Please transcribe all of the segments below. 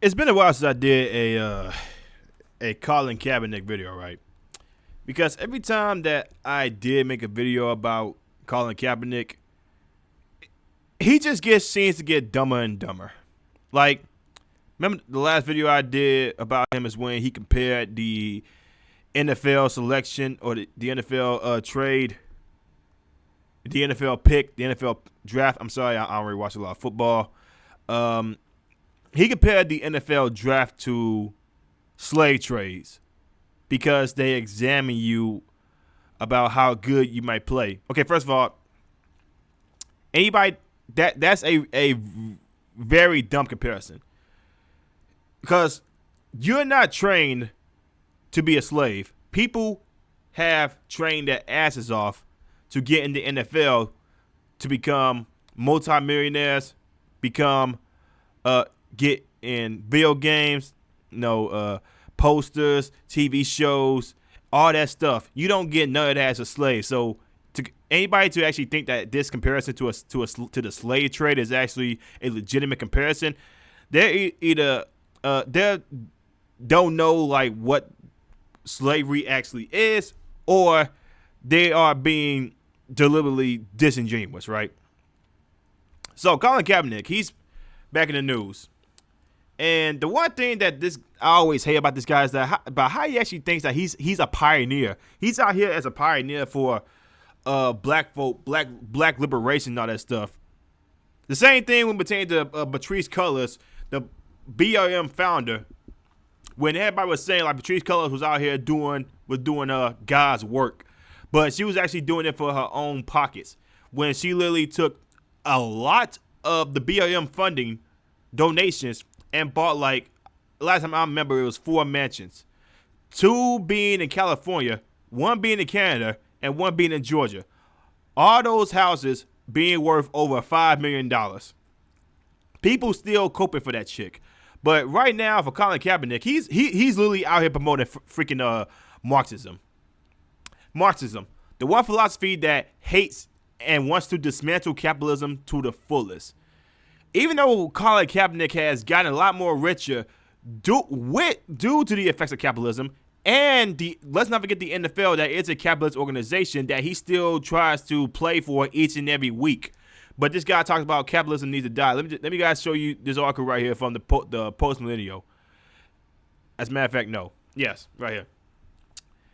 It's been a while since I did a Colin Kaepernick video, right? Because every time that I did make a video about Colin Kaepernick, he just seems to get dumber and dumber. Like, remember the last video I did about him is when he compared the NFL selection or the NFL trade, the NFL pick, the NFL draft. I'm sorry, I don't really watch a lot of football. He compared the NFL draft to slave trades because they examine you about how good you might play. Okay, first of all, anybody that's a very dumb comparison because you're not trained to be a slave. People have trained their asses off to get in the NFL to become multimillionaires, become get in video games, posters, TV shows, all that stuff. You don't get none of that as a slave. So to anybody to actually think that this comparison to the slave trade is actually a legitimate comparison, they either they don't know like what slavery actually is, or they are being deliberately disingenuous, right? So Colin Kaepernick, he's back in the news. And the one thing that I always hate about this guy is about how he actually thinks that he's a pioneer. He's out here as a pioneer for black folk, black liberation, and all that stuff. The same thing when pertaining to Patrisse Cullors, the BLM founder, when everybody was saying like Patrisse Cullors was out here doing God's work, but she was actually doing it for her own pockets. When she literally took a lot of the BLM funding donations and bought, like, last time I remember, it was 4 mansions. 2 being in California, 1 being in Canada, and 1 being in Georgia. All those houses being worth over $5 million. People still coping for that chick. But right now, for Colin Kaepernick, he's literally out here promoting freaking Marxism. Marxism, the one philosophy that hates and wants to dismantle capitalism to the fullest. Even though Colin Kaepernick has gotten a lot more richer due to the effects of capitalism, and let's not forget the NFL, that is a capitalist organization that he still tries to play for each and every week. But this guy talks about capitalism needs to die. Let me guys show you this article right here from the post-millennial. As a matter of fact, no. Yes, right here.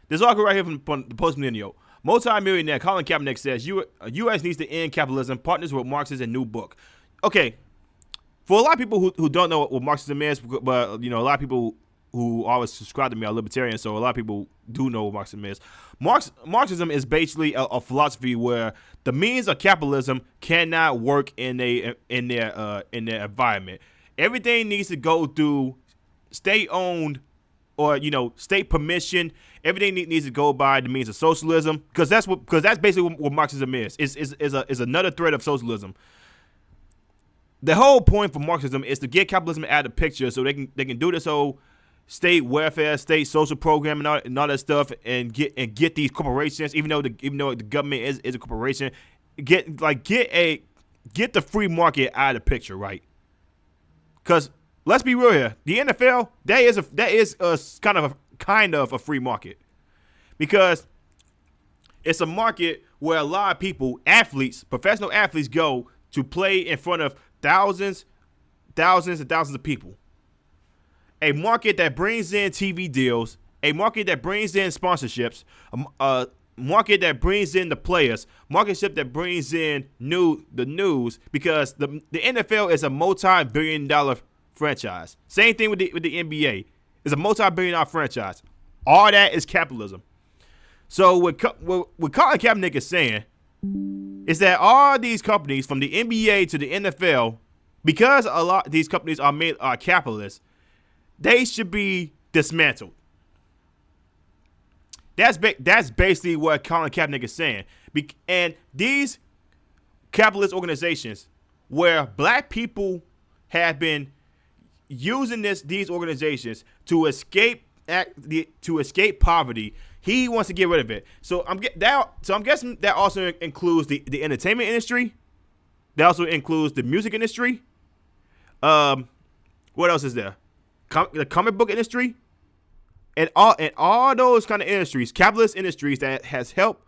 This article right here from the post-millennial. Multi-millionaire Colin Kaepernick says U.S. needs to end capitalism, partners with Marxism in new book. Okay. For a lot of people who don't know what Marxism is, but a lot of people who always subscribe to me are libertarians, so a lot of people do know what Marxism is. Marxism is basically a philosophy where the means of capitalism cannot work in their environment. Everything needs to go through state-owned or state permission. Everything needs to go by the means of socialism, because that's basically what Marxism is. Is another thread of socialism. The whole point for Marxism is to get capitalism out of the picture, so they can do this whole state welfare, state social program, and all that stuff, and get these corporations, even though the government is a corporation, get the free market out of the picture, right? Because let's be real here, the NFL that is a kind of a free market, because it's a market where a lot of people, professional athletes, go to play in front of thousands and thousands of people. A market that brings in TV deals, a market that brings in sponsorships, a market that brings in the players, market that brings in the news, because the NFL is a multi-billion-dollar franchise. Same thing with the NBA. It's a multi-billion-dollar franchise. All that is capitalism. So what Colin Kaepernick is saying is that all these companies, from the NBA to the NFL, because a lot of these companies are capitalists, they should be dismantled. That's basically what Colin Kaepernick is saying. And these capitalist organizations, where black people have been using these organizations to escape poverty, he wants to get rid of it. So I'm guessing that also includes the entertainment industry. That also includes the music industry. What else is there? the comic book industry, and all those kind of industries, capitalist industries that has helped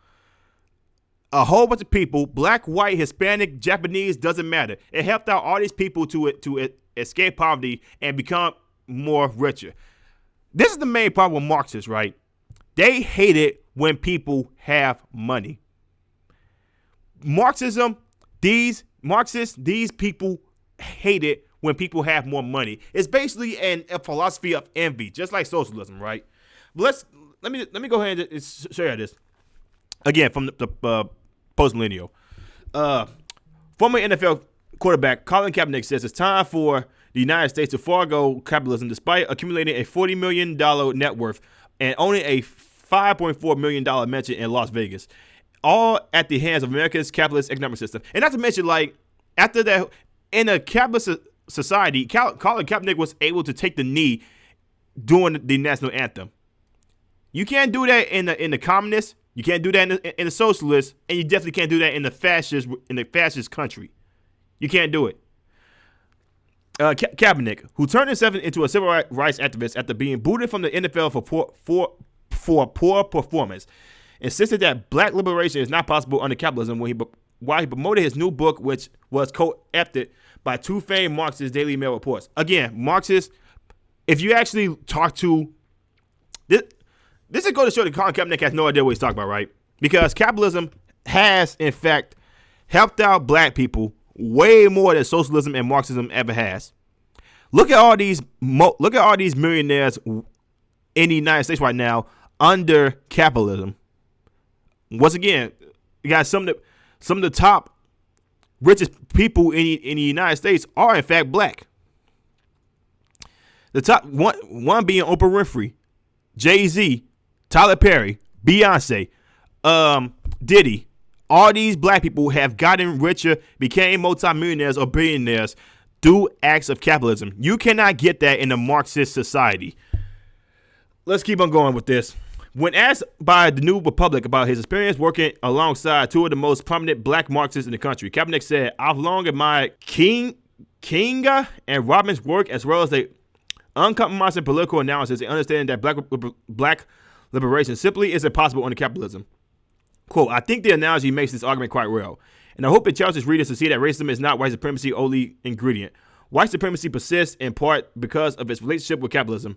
a whole bunch of people, black, white, Hispanic, Japanese, doesn't matter. It helped out all these people to escape poverty and become more richer. This is the main problem with Marxists, right? They hate it when people have money. Marxism, these Marxists, these people hate it when people have more money. It's basically a philosophy of envy, just like socialism, right? But let me go ahead and show you this again from the post-millennial. Former NFL quarterback Colin Kaepernick says it's time for the United States to forego capitalism despite accumulating a $40 million net worth and owning a $5.4 million mansion in Las Vegas, all at the hands of America's capitalist economic system. And not to mention, like, after that, in a capitalist society, Colin Kaepernick was able to take the knee during the national anthem. You can't do that in the communist. You can't do that in the socialist, and you definitely can't do that in the fascist country. You can't do it. Kaepernick, who turned himself into a civil rights activist after being booted from the NFL for poor performance, insisted that black liberation is not possible under capitalism while he promoted his new book, which was co-opted by two famed Marxist Daily Mail reports. Again, Marxists, if you actually talk to this is going to show that Colin Kaepernick has no idea what he's talking about, right? Because capitalism has, in fact, helped out black people way more than socialism and Marxism ever has. Look at all these millionaires in the United States right now under capitalism. Once again, you got some of the top richest people in the United States are in fact black. The top one being Oprah Winfrey, Jay-Z, Tyler Perry, Beyonce, Diddy. All these black people have gotten richer, became multimillionaires or billionaires through acts of capitalism. You cannot get that in a Marxist society. Let's keep on going with this. When asked by the New Republic about his experience working alongside two of the most prominent black Marxists in the country, Kaepernick said, "I've long admired Kinga and Robin's work, as well as the uncompromising political analysis and understanding that black liberation simply isn't possible under capitalism." Quote, "I think the analogy makes this argument quite well, and I hope it challenges readers to see that racism is not white supremacy only ingredient. White supremacy persists in part because of its relationship with capitalism,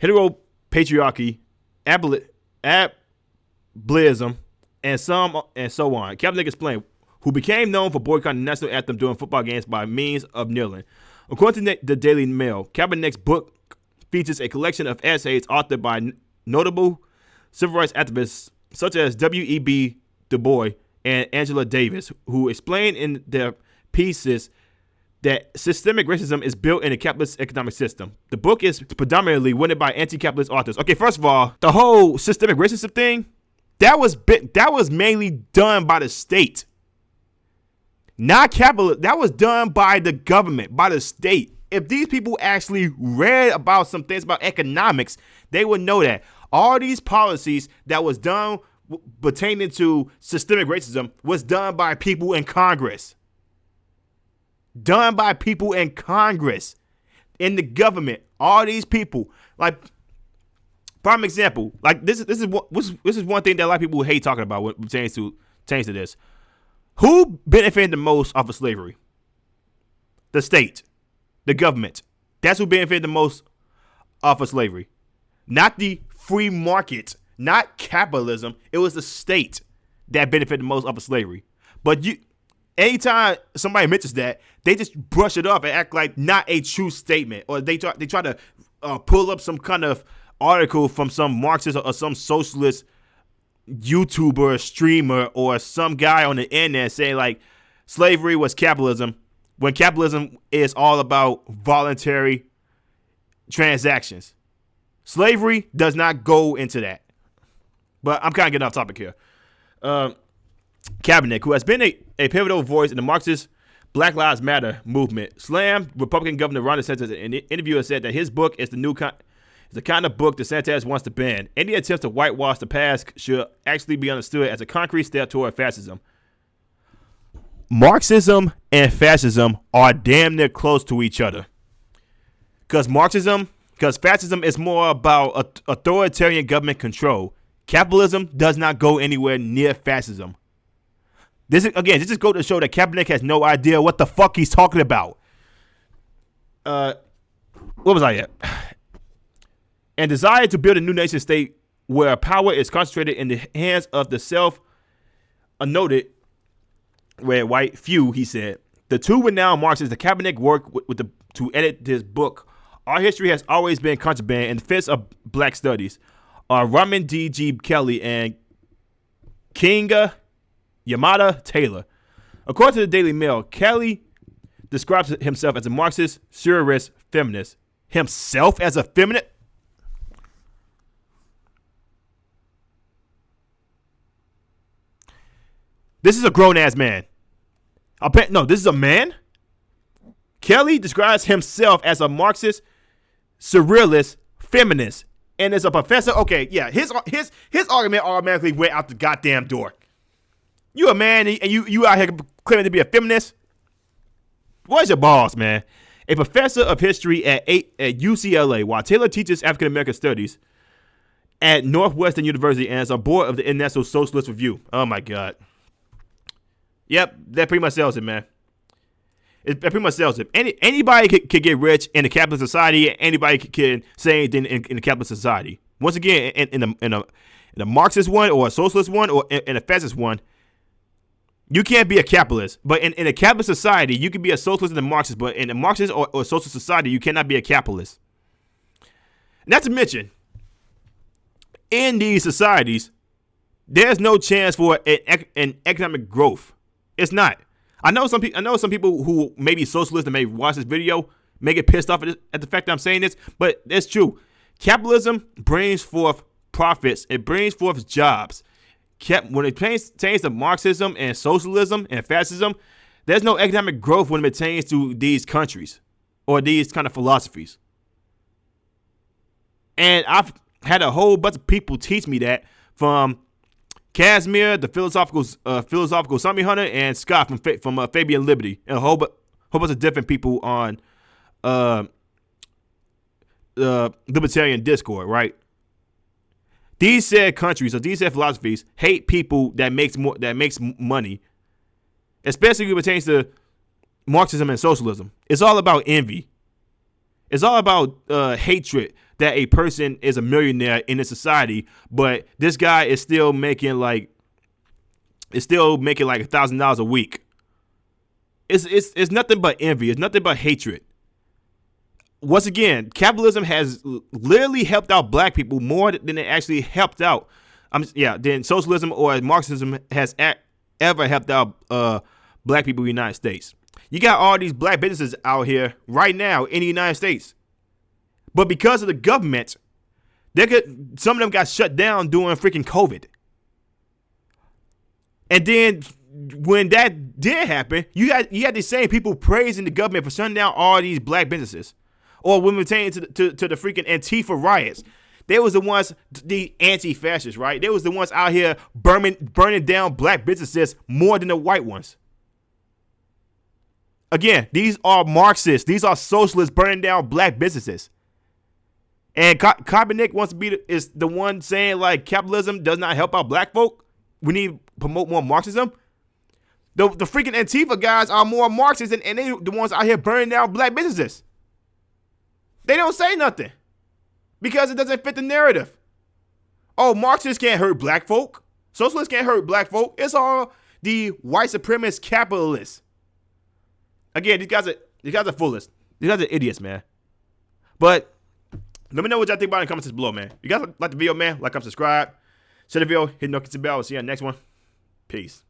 heteropatriarchy, ableism, and so on." Kaepernick explained, who became known for boycotting the national anthem during football games by means of kneeling. According to the Daily Mail, Kaepernick's book features a collection of essays authored by notable civil rights activists such as W.E.B. Du Bois and Angela Davis, who explain in their pieces that systemic racism is built in a capitalist economic system. The book is predominantly written by anti-capitalist authors. Okay, first of all, the whole systemic racism thing, that was mainly done by the state. Not capitalist. That was done by the government, by the state. If these people actually read about some things about economics, they would know that all these policies that was done pertaining to systemic racism was done by people in Congress. Done by people in Congress, in the government. All these people, like, prime example, like this is one thing that a lot of people hate talking about when it pertains to this. Who benefited the most off of slavery? The state, the government. That's who benefited the most off of slavery. Not the free market, not capitalism. It was the state that benefited the most off of slavery. But anytime somebody mentions that, they just brush it off and act like not a true statement, or they try to pull up some kind of article from some Marxist or some socialist YouTuber, streamer, or some guy on the internet saying like slavery was capitalism, when capitalism is all about voluntary transactions. Slavery does not go into that. But I'm kind of getting off topic here. Kaepernick, who has been a pivotal voice in the Marxist Black Lives Matter movement, slammed Republican Governor Ron DeSantis in an interview and said that his book is the kind of book DeSantis wants to ban. Any attempts to whitewash the past should actually be understood as a concrete step toward fascism. Marxism and fascism are damn near close to each other. because fascism is more about authoritarian government control. Capitalism does not go anywhere near fascism. This just goes to show that Kaepernick has no idea what the fuck he's talking about. What was I at? And desire to build a new nation state where power is concentrated in the hands of the self-anointed red white few, he said. The two renowned Marxists, the Kaepernick worked to edit this book. Our history has always been contraband in the face of black studies. Raman D.G. Kelly and Kinga Yamada Taylor. According to the Daily Mail, Kelly describes himself as a Marxist, surrealist, feminist. Himself as a feminist? This is a grown-ass man. No, this is a man? Kelly describes himself as a Marxist, surrealist, feminist, and is a professor. Okay, yeah, his argument automatically went out the goddamn door. You a man and you out here claiming to be a feminist? Where's your balls, man? A professor of history at UCLA, while Taylor teaches African American studies at Northwestern University and is on board of the International Socialist Review. Oh my God. Yep, that pretty much sells it, man. That pretty much sells it. Anybody could get rich in a capitalist society. Anybody can say anything in a capitalist society. Once again, in a Marxist one or a socialist one or in a fascist one, you can't be a capitalist. But in a capitalist society, you can be a socialist and a Marxist. But in a Marxist or socialist society, you cannot be a capitalist. Not to mention, in these societies, there's no chance for an economic growth. It's not. I know some people who may be socialists and may watch this video may get pissed off at the fact that I'm saying this, but it's true. Capitalism brings forth profits. It brings forth jobs. When it pertains to Marxism and socialism and fascism, there's no economic growth when it pertains to these countries or these kind of philosophies. And I've had a whole bunch of people teach me that, from Casimir, the philosophical zombie hunter, and Scott from Fabian Liberty, and a whole bunch of different people on libertarian Discord, right? These said countries or these said philosophies hate people that makes money, especially when it pertains to Marxism and socialism. It's all about envy. It's all about hatred that a person is a millionaire in a society, but this guy is still making like $1,000 a week. It's nothing but envy. It's nothing but hatred. Once again, capitalism has literally helped out black people more than it actually helped out. Than socialism or Marxism has ever helped out black people in the United States. You got all these black businesses out here right now in the United States. But because of the government, some of them got shut down during freaking COVID. And then when that did happen, you had these same people praising the government for shutting down all these black businesses. Or when it pertains to the freaking Antifa riots, they was the ones, the anti-fascists, right? They was the ones out here burning down black businesses more than the white ones. Again, these are Marxists. These are socialists burning down black businesses. And Kaepernick is the one saying like capitalism does not help out black folk. We need to promote more Marxism. The freaking Antifa guys are more Marxists and they the ones out here burning down black businesses. They don't say nothing because it doesn't fit the narrative. Oh, Marxists can't hurt black folk. Socialists can't hurt black folk. It's all the white supremacist capitalists. Again, these guys are foolish. These guys are idiots, man. But let me know what y'all think about it in the comments below, man. You guys like the video, man? Like, subscribe. Share the video. Hit the notification bell. We'll see you on the next one. Peace.